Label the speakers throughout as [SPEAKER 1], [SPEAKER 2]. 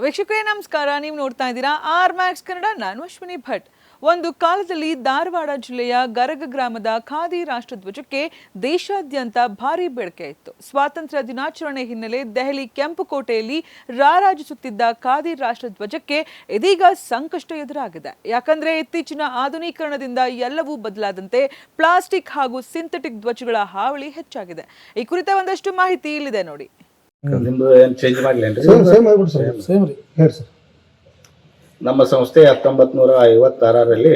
[SPEAKER 1] ವೀಕ್ಷಕರೇ ನಮಸ್ಕಾರ. ನೀವು ನೋಡ್ತಾ ಇದ್ದೀರಾ ಆರ್ ಮ್ಯಾಕ್ಸ್ ಕನ್ನಡ. ನಾನು ಅಶ್ವಿನಿ ಭಟ್. ಒಂದು ಕಾಲದಲ್ಲಿ ಧಾರವಾಡ ಜಿಲ್ಲೆಯ ಗರಗ ಗ್ರಾಮದ ಖಾದಿ ರಾಷ್ಟ್ರಧ್ವಜಕ್ಕೆ ದೇಶಾದ್ಯಂತ ಭಾರಿ ಬೇಡಿಕೆ ಇತ್ತು. ಸ್ವಾತಂತ್ರ್ಯ ದಿನಾಚರಣೆ ಹಿನ್ನೆಲೆ ದೆಹಲಿ ಕೆಂಪುಕೋಟೆಯಲ್ಲಿ ರಾರಾಜಿಸುತ್ತಿದ್ದ ಖಾದಿ ರಾಷ್ಟ್ರಧ್ವಜಕ್ಕೆ ಇದೀಗ ಸಂಕಷ್ಟ ಎದುರಾಗಿದೆ. ಯಾಕಂದ್ರೆ ಇತ್ತೀಚಿನ ಆಧುನೀಕರಣದಿಂದ ಎಲ್ಲವೂ ಬದಲಾದಂತೆ ಪ್ಲಾಸ್ಟಿಕ್ ಹಾಗೂ ಸಿಂಥೆಟಿಕ್ ಧ್ವಜಗಳ ಹಾವಳಿ ಹೆಚ್ಚಾಗಿದೆ. ಈ ಕುರಿತ ಒಂದಷ್ಟು ಮಾಹಿತಿ ಇಲ್ಲಿದೆ ನೋಡಿ.
[SPEAKER 2] ನಮ್ಮ ಸಂಸ್ಥೆ 1956ರಲ್ಲಿ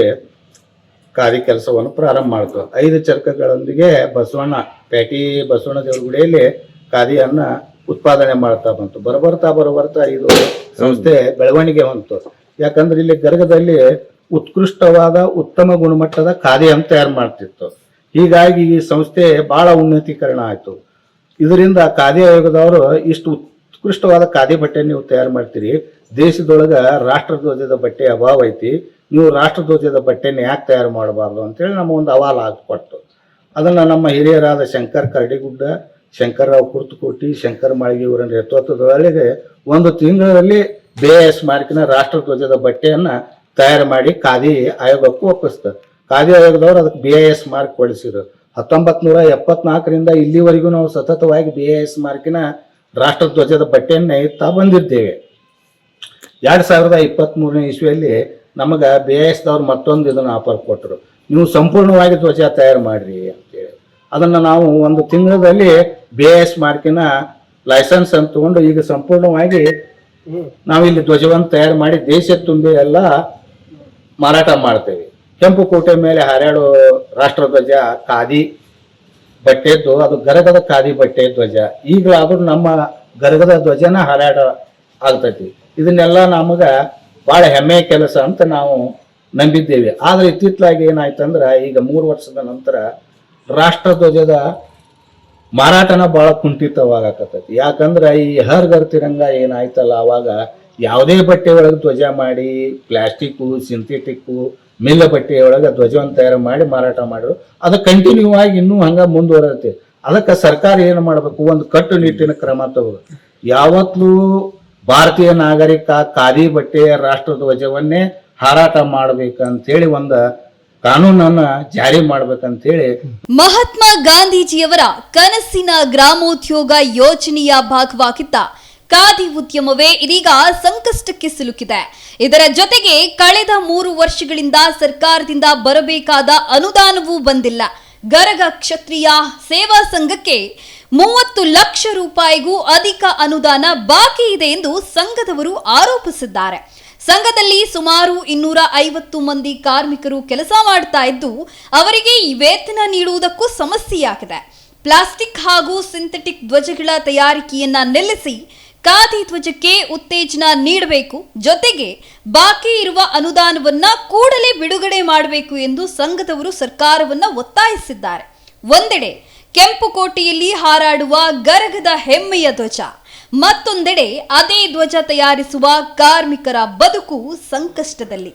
[SPEAKER 2] ಖಾದಿ ಕೆಲಸವನ್ನು ಪ್ರಾರಂಭ ಮಾಡಿತು. 5 ಚರಕಗಳೊಂದಿಗೆ ಪ್ಯಾಟಿ ಬಸವಣ್ಣ ದೇವ್ರ ಗುಡಿಯಲ್ಲಿ ಖಾದಿಯನ್ನ ಉತ್ಪಾದನೆ ಮಾಡ್ತಾ ಬಂತು. ಬರಬರ್ತಾ ಇದು ಸಂಸ್ಥೆ ಬೆಳವಣಿಗೆ ಹೊಂತು. ಯಾಕಂದ್ರೆ ಇಲ್ಲಿ ಗರಗದಲ್ಲಿ ಉತ್ಕೃಷ್ಟವಾದ ಉತ್ತಮ ಗುಣಮಟ್ಟದ ಖಾದಿಯನ್ನು ತಯಾರು ಮಾಡ್ತಿತ್ತು. ಹೀಗಾಗಿ ಈ ಸಂಸ್ಥೆ ಬಹಳ ಉನ್ನತೀಕರಣ ಆಯ್ತು. ಇದರಿಂದ ಖಾದಿ ಆಯೋಗದವರು ಇಷ್ಟು ಉತ್ಕೃಷ್ಟವಾದ ಖಾದಿ ಬಟ್ಟೆ ನೀವು ತಯಾರು ಮಾಡ್ತೀರಿ, ದೇಶದೊಳಗ ರಾಷ್ಟ್ರಧ್ವಜದ ಬಟ್ಟೆ ಅಭಾವ ಐತಿ, ನೀವು ರಾಷ್ಟ್ರಧ್ವಜದ ಬಟ್ಟೆನ ಯಾಕೆ ತಯಾರು ಮಾಡಬಾರ್ದು ಅಂತೇಳಿ ನಮ್ಮ ಒಂದು ಅಹವಾಲು ಹಾಕಿಕೊಟ್ಟು ಅದನ್ನ ನಮ್ಮ ಹಿರಿಯರಾದ ಶಂಕರ್ ಕರಡಿಗುಡ್ಡ, ಶಂಕರರಾವ್ ಕುರ್ತಕೋಟಿ, ಶಂಕರ್ ಮಾಳಿಗೆ ಇವರ ನೇತೃತ್ವದೊಳಗೆ 1 ತಿಂಗಳಲ್ಲಿ BIS ಮಾರ್ಕಿನ ರಾಷ್ಟ್ರಧ್ವಜದ ಬಟ್ಟೆಯನ್ನ ತಯಾರು ಮಾಡಿ ಖಾದಿ ಆಯೋಗಕ್ಕೂ ಒಪ್ಪಿಸ್ತಾರೆ. ಖಾದಿ ಆಯೋಗದವರು ಅದಕ್ಕೆ BIS ಮಾರ್ಕ್ ಕೊಡಿಸಿದ್ರು. 1974ರಿಂದ ಇಲ್ಲಿವರೆಗೂ ನಾವು ಸತತವಾಗಿ BIS ಮಾರ್ಕಿನ ರಾಷ್ಟ್ರಧ್ವಜದ ಬಟ್ಟೆಯನ್ನು ನೇಯ್ತಾ ಬಂದಿದ್ದೇವೆ. 2023ನೇ ಇಸ್ವಿಯಲ್ಲಿ ನಮಗೆ BISದವ್ರು ಮತ್ತೊಂದು ಇದನ್ನು ಆಫರ್ ಕೊಟ್ಟರು, ನೀವು ಸಂಪೂರ್ಣವಾಗಿ ಧ್ವಜ ತಯಾರು ಮಾಡ್ರಿ ಅಂತೇಳಿ. ಅದನ್ನು ನಾವು 1 ತಿಂಗಳಲ್ಲಿ BIS ಮಾರ್ಕಿನ ಲೈಸೆನ್ಸ್ ಅಂತ ತಗೊಂಡು ಈಗ ಸಂಪೂರ್ಣವಾಗಿ ನಾವಿಲ್ಲಿ ಧ್ವಜವನ್ನು ತಯಾರು ಮಾಡಿ ದೇಶ ತುಂಬಿ ಎಲ್ಲ ಮಾರಾಟ ಮಾಡ್ತೇವೆ. ಕೆಂಪು ಕೋಟೆ ಮೇಲೆ ಹಾರಾಡೋ ರಾಷ್ಟ್ರಧ್ವಜ ಖಾದಿ ಬಟ್ಟೆದ್ದು, ಅದು ಗರಗದ ಖಾದಿ ಬಟ್ಟೆ ಧ್ವಜ. ಈಗಲಾದ್ರೂ ನಮ್ಮ ಗರಗದ ಧ್ವಜನ ಹಾರಾಡ ಆಗ್ತೈತಿ. ಇದನ್ನೆಲ್ಲ ನಮಗ ಬಹಳ ಹೆಮ್ಮೆಯ ಕೆಲಸ ಅಂತ ನಾವು ನಂಬಿದ್ದೇವೆ. ಆದ್ರೆ ಇತ್ತಿತ್ತಲಾಗಿ ಏನಾಯ್ತಂದ್ರ ಈಗ 3 ವರ್ಷದ ನಂತರ ರಾಷ್ಟ್ರಧ್ವಜದ ಮಾರಾಟನ ಬಹಳ ಕುಂಠಿತವಾಗಕತ್ತೈತಿ. ಯಾಕಂದ್ರ ಈ ಹರ್ ಘರ್ ತಿರಂಗ ಏನಾಯ್ತಲ್ಲ, ಅವಾಗ ಯಾವುದೇ ಬಟ್ಟೆ ಒಳಗೆ ಧ್ವಜ ಮಾಡಿ ಪ್ಲಾಸ್ಟಿಕ್ಕು, ಸಿಂಥೆಟಿಕ್ಕು, ಮಿಲ್ಲ ಬಟ್ಟೆ ಒಳಗೆ ಧ್ವಜವನ್ನು ತಯಾರು ಮಾಡಿ ಮಾರಾಟ ಮಾಡಿದ್ರು. ಅದು ಕಂಟಿನ್ಯೂ ಆಗಿ ಇನ್ನೂ ಹಂಗ ಮುಂದುವರತ್ತೆ. ಅದಕ್ಕೆ ಸರ್ಕಾರ ಏನು ಮಾಡಬೇಕು, ಒಂದು ಕಟ್ಟುನಿಟ್ಟಿನ ಕ್ರಮ ತಗೋಬೇಕು. ಯಾವತ್ತೂ ಭಾರತೀಯ ನಾಗರಿಕ ಖಾದಿ ಬಟ್ಟೆಯ ರಾಷ್ಟ್ರಧ್ವಜವನ್ನೇ ಹಾರಾಟ ಮಾಡ್ಬೇಕಂತೇಳಿ ಒಂದು ಕಾನೂನನ್ನ ಜಾರಿ ಮಾಡ್ಬೇಕಂತೇಳಿ
[SPEAKER 3] ಮಹಾತ್ಮ ಗಾಂಧೀಜಿಯವರ ಕನಸಿನ ಗ್ರಾಮೋದ್ಯೋಗ ಯೋಜನೆಯ ಭಾಗವಾಗಿದ್ದ ಖಾದಿ ಉದ್ಯಮವೇ ಇದೀಗ ಸಂಕಷ್ಟಕ್ಕೆ ಸಿಲುಕಿದೆ. ಇದರ ಜೊತೆಗೆ ಕಳೆದ 3 ವರ್ಷಗಳಿಂದ ಸರ್ಕಾರದಿಂದ ಬರಬೇಕಾದ ಅನುದಾನವೂ ಬಂದಿಲ್ಲ. ಗರಗ ಕ್ಷತ್ರಿಯ ಸೇವಾ ಸಂಘಕ್ಕೆ 30 ಲಕ್ಷ ರೂಪಾಯಿಗೂ ಅಧಿಕ ಅನುದಾನ ಬಾಕಿ ಇದೆ ಎಂದು ಸಂಘದವರು ಆರೋಪಿಸಿದ್ದಾರೆ. ಸಂಘದಲ್ಲಿ ಸುಮಾರು 250 ಮಂದಿ ಕಾರ್ಮಿಕರು ಕೆಲಸ ಮಾಡ್ತಾ ಇದ್ದು, ಅವರಿಗೆ ಈ ವೇತನ ನೀಡುವುದಕ್ಕೂ ಸಮಸ್ಯೆಯಾಗಿದೆ. ಪ್ಲಾಸ್ಟಿಕ್ ಹಾಗೂ ಸಿಂಥೆಟಿಕ್ ಧ್ವಜಗಳ ತಯಾರಿಕೆಯನ್ನ ನಿಲ್ಲಿಸಿ ಖಾದಿ ಧ್ವಜಕ್ಕೆ ಉತ್ತೇಜನ ನೀಡಬೇಕು, ಜೊತೆಗೆ ಬಾಕಿ ಇರುವ ಅನುದಾನವನ್ನ ಕೂಡಲೇ ಬಿಡುಗಡೆ ಮಾಡಬೇಕು ಎಂದು ಸಂಘದವರು ಸರ್ಕಾರವನ್ನ ಒತ್ತಾಯಿಸಿದ್ದಾರೆ. ಒಂದೆಡೆ ಕೆಂಪುಕೋಟೆಯಲ್ಲಿ ಹಾರಾಡುವ ಗರಗದ ಹೆಮ್ಮೆಯ ಧ್ವಜ, ಮತ್ತೊಂದೆಡೆ ಅದೇ ಧ್ವಜ ತಯಾರಿಸುವ ಕಾರ್ಮಿಕರ ಬದುಕು ಸಂಕಷ್ಟದಲ್ಲಿ.